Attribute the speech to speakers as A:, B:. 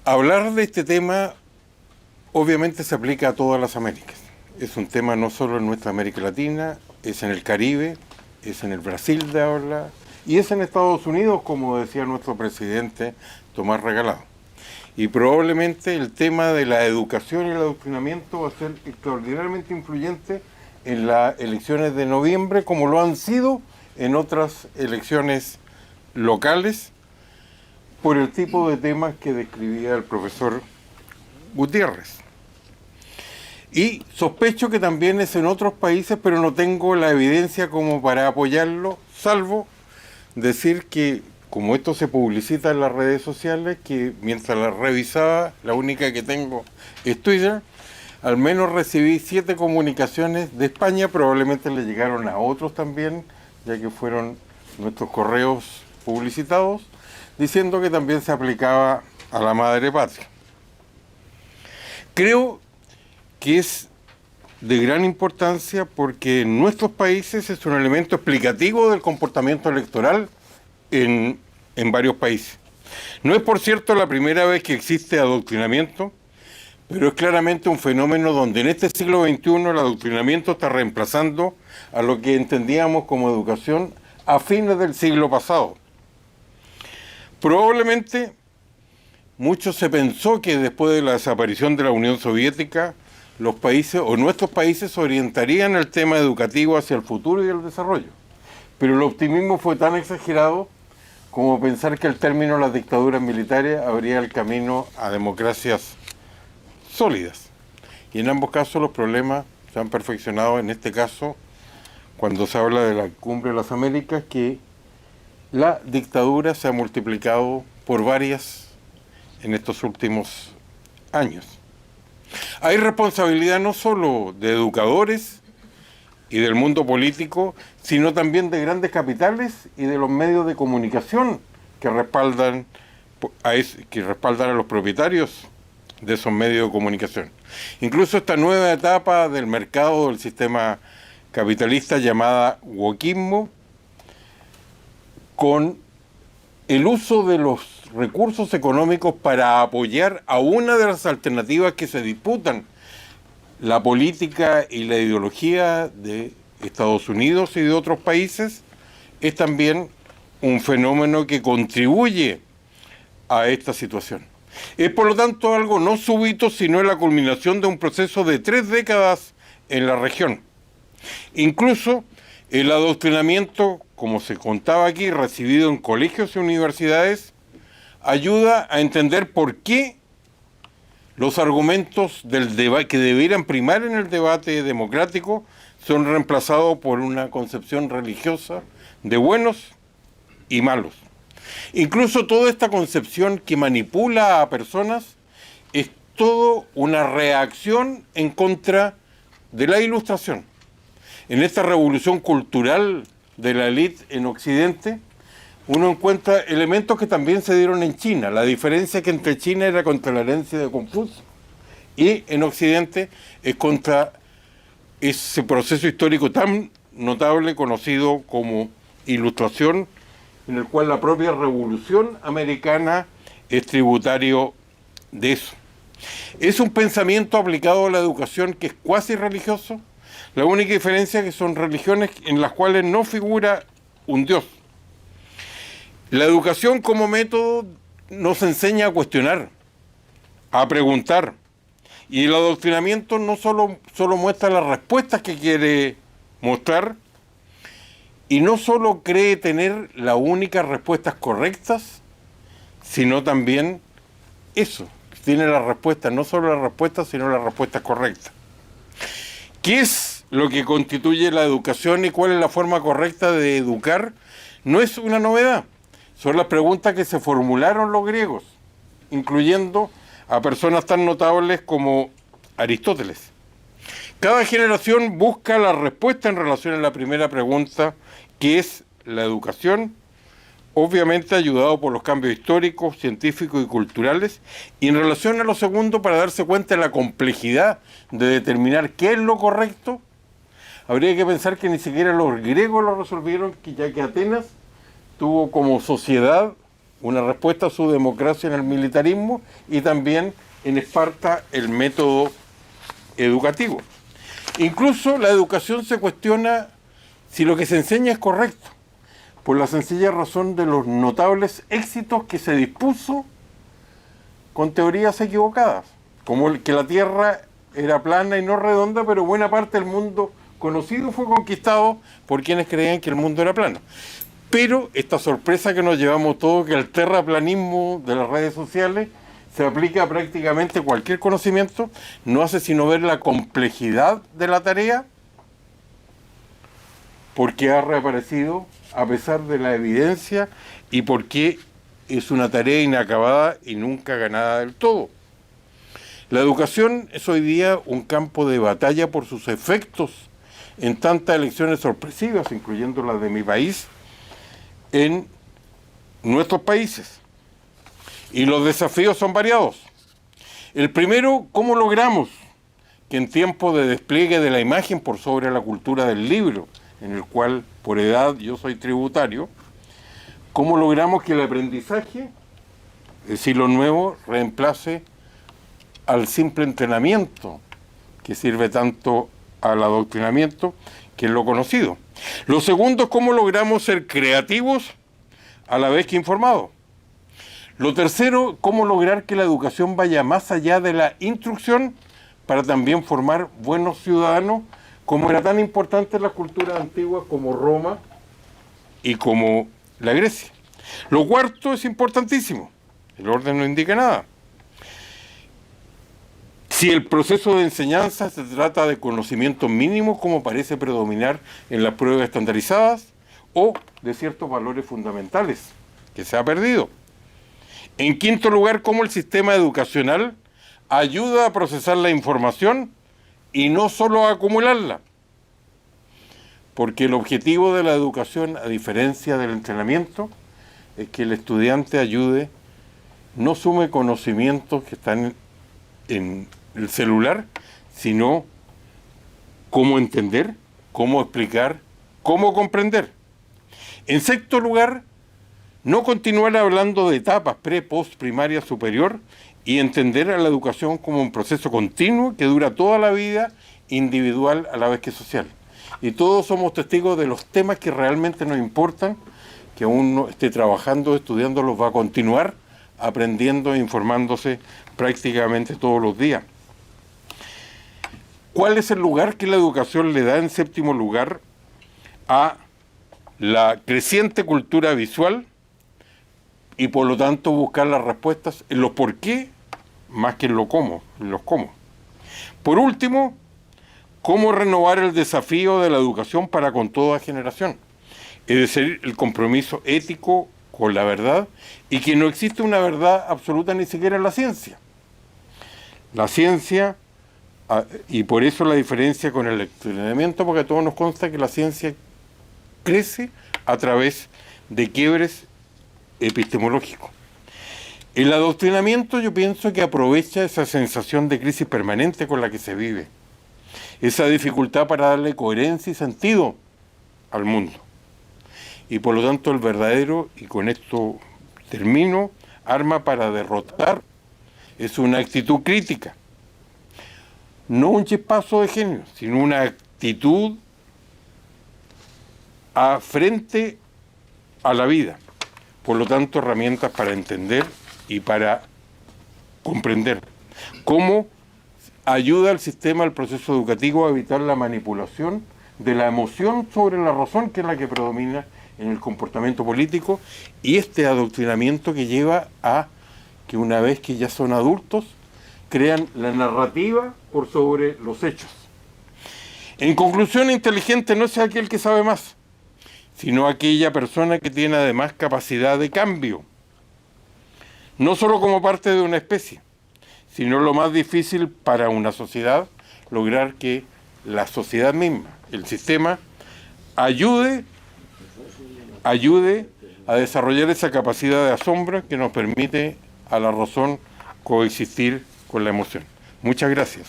A: Hablar de este tema obviamente se aplica a todas las Américas. Es un tema no solo en nuestra América Latina, es en el Caribe, es en el Brasil de habla y es en Estados Unidos, como decía nuestro presidente Tomás Regalado. Y probablemente el tema de la educación y el adoctrinamiento va a ser extraordinariamente influyente en las elecciones de noviembre, como lo han sido en otras elecciones locales, por el tipo de temas que describía el profesor Gutiérrez. Y sospecho que también es en otros países, pero no tengo la evidencia como para apoyarlo, salvo decir que, como esto se publicita en las redes sociales, que mientras las revisaba, la única que tengo es Twitter, al menos recibí 7 comunicaciones de España, probablemente le llegaron a otros también, ya que fueron nuestros correos publicitados, diciendo que también se aplicaba a la madre patria. Creo que es de gran importancia porque en nuestros países es un elemento explicativo del comportamiento electoral en varios países. No es, por cierto, la primera vez que existe adoctrinamiento, pero es claramente un fenómeno donde en este siglo XXI el adoctrinamiento está reemplazando a lo que entendíamos como educación a fines del siglo pasado. Probablemente mucho se pensó que después de la desaparición de la Unión Soviética, los países o nuestros países orientarían el tema educativo hacia el futuro y el desarrollo. Pero el optimismo fue tan exagerado como pensar que al término de las dictaduras militares habría el camino a democracias sólidas. Y en ambos casos los problemas se han perfeccionado, en este caso, cuando se habla de la Cumbre de las Américas, que la dictadura se ha multiplicado por varias en estos últimos años. Hay responsabilidad no solo de educadores y del mundo político, sino también de grandes capitales y de los medios de comunicación que respaldan a los propietarios de esos medios de comunicación. Incluso esta nueva etapa del mercado del sistema capitalista llamada wokismo, con el uso de los recursos económicos para apoyar a una de las alternativas que se disputan, la política y la ideología de Estados Unidos y de otros países, es también un fenómeno que contribuye a esta situación. Es por lo tanto algo no súbito, sino la culminación de un proceso de 3 décadas en la región. Incluso el adoctrinamiento, como se contaba aquí, recibido en colegios y universidades, ayuda a entender por qué los argumentos que debieran primar en el debate democrático son reemplazados por una concepción religiosa de buenos y malos. Incluso toda esta concepción que manipula a personas es todo una reacción en contra de la Ilustración. En esta revolución cultural de la élite en Occidente, uno encuentra elementos que también se dieron en China. La diferencia que entre China era contra la herencia de Confucio y en Occidente es contra ese proceso histórico tan notable conocido como Ilustración, en el cual la propia Revolución Americana es tributario de eso. Es un pensamiento aplicado a la educación que es cuasi religioso. La única diferencia es que son religiones en las cuales no figura un Dios. La educación como método nos enseña a cuestionar, a preguntar. Y el adoctrinamiento no solo muestra las respuestas que quiere mostrar, y no solo cree tener las únicas respuestas correctas, sino también eso, tiene las respuestas, no solo las respuestas, sino las respuestas correctas. ¿Qué es lo que constituye la educación y cuál es la forma correcta de educar? No es una novedad. Son las preguntas que se formularon los griegos, incluyendo a personas tan notables como Aristóteles. Cada generación busca la respuesta en relación a la primera pregunta, que es la educación, obviamente ayudado por los cambios históricos, científicos y culturales, y en relación a lo segundo, para darse cuenta de la complejidad de determinar qué es lo correcto, habría que pensar que ni siquiera los griegos lo resolvieron, ya que Atenas tuvo como sociedad una respuesta a su democracia en el militarismo y también en Esparta el método educativo. Incluso la educación se cuestiona si lo que se enseña es correcto, por la sencilla razón de los notables éxitos que se dispuso con teorías equivocadas, como el que la Tierra era plana y no redonda, pero buena parte del mundo conocido fue conquistado por quienes creían que el mundo era plano. Pero esta sorpresa que nos llevamos todos, que el terraplanismo de las redes sociales se aplica a prácticamente cualquier conocimiento, no hace sino ver la complejidad de la tarea, porque ha reaparecido a pesar de la evidencia y porque es una tarea inacabada y nunca ganada del todo. La educación es hoy día un campo de batalla por sus efectos en tantas elecciones sorpresivas, incluyendo las de mi país, en nuestros países. Y los desafíos son variados. El primero, ¿cómo logramos que en tiempos de despliegue de la imagen por sobre la cultura del libro, en el cual por edad yo soy tributario, cómo logramos que el aprendizaje, es decir, lo nuevo, reemplace al simple entrenamiento que sirve tanto al adoctrinamiento, que es lo conocido? Lo segundo es cómo logramos ser creativos a la vez que informados. Lo tercero, cómo lograr que la educación vaya más allá de la instrucción para también formar buenos ciudadanos, como era tan importante en las culturas antiguas como Roma y como la Grecia. Lo cuarto es importantísimo, el orden no indica nada. Si el proceso de enseñanza se trata de conocimientos mínimos, como parece predominar en las pruebas estandarizadas, o de ciertos valores fundamentales, que se ha perdido. En quinto lugar, cómo el sistema educacional ayuda a procesar la información y no solo a acumularla. Porque el objetivo de la educación, a diferencia del entrenamiento, es que el estudiante ayude, no sume conocimientos que están en el celular, sino cómo entender, cómo explicar, cómo comprender. En sexto lugar, no continuar hablando de etapas pre, post, primaria, superior y entender a la educación como un proceso continuo que dura toda la vida, individual a la vez que social. Y todos somos testigos de los temas que realmente nos importan, que uno esté trabajando, estudiando, los va a continuar aprendiendo e informándose prácticamente todos los días. ¿Cuál es el lugar que la educación le da en séptimo lugar a la creciente cultura visual y por lo tanto buscar las respuestas en los por qué más que en lo cómo, en los cómo? Por último, ¿cómo renovar el desafío de la educación para con toda generación? Es decir, el compromiso ético con la verdad y que no existe una verdad absoluta ni siquiera en la ciencia. La ciencia, y por eso la diferencia con el entrenamiento, porque a todos nos consta que la ciencia crece a través de quiebres epistemológicos. El adoctrinamiento, yo pienso que aprovecha esa sensación de crisis permanente con la que se vive, esa dificultad para darle coherencia y sentido al mundo. Y por lo tanto el verdadero, y con esto termino, arma para derrotar es una actitud crítica. No un chispazo de genio, sino una actitud frente a la vida. Por lo tanto, herramientas para entender y para comprender. ¿Cómo ayuda al sistema, al proceso educativo a evitar la manipulación de la emoción sobre la razón, que es la que predomina en el comportamiento político, y este adoctrinamiento que lleva a que una vez que ya son adultos, crean la narrativa por sobre los hechos? En conclusión, inteligente no es aquel que sabe más, sino aquella persona que tiene además capacidad de cambio, no solo como parte de una especie, sino lo más difícil para una sociedad, lograr que la sociedad misma, el sistema, ayude a desarrollar esa capacidad de asombro que nos permite a la razón coexistir con la emoción. Muchas gracias.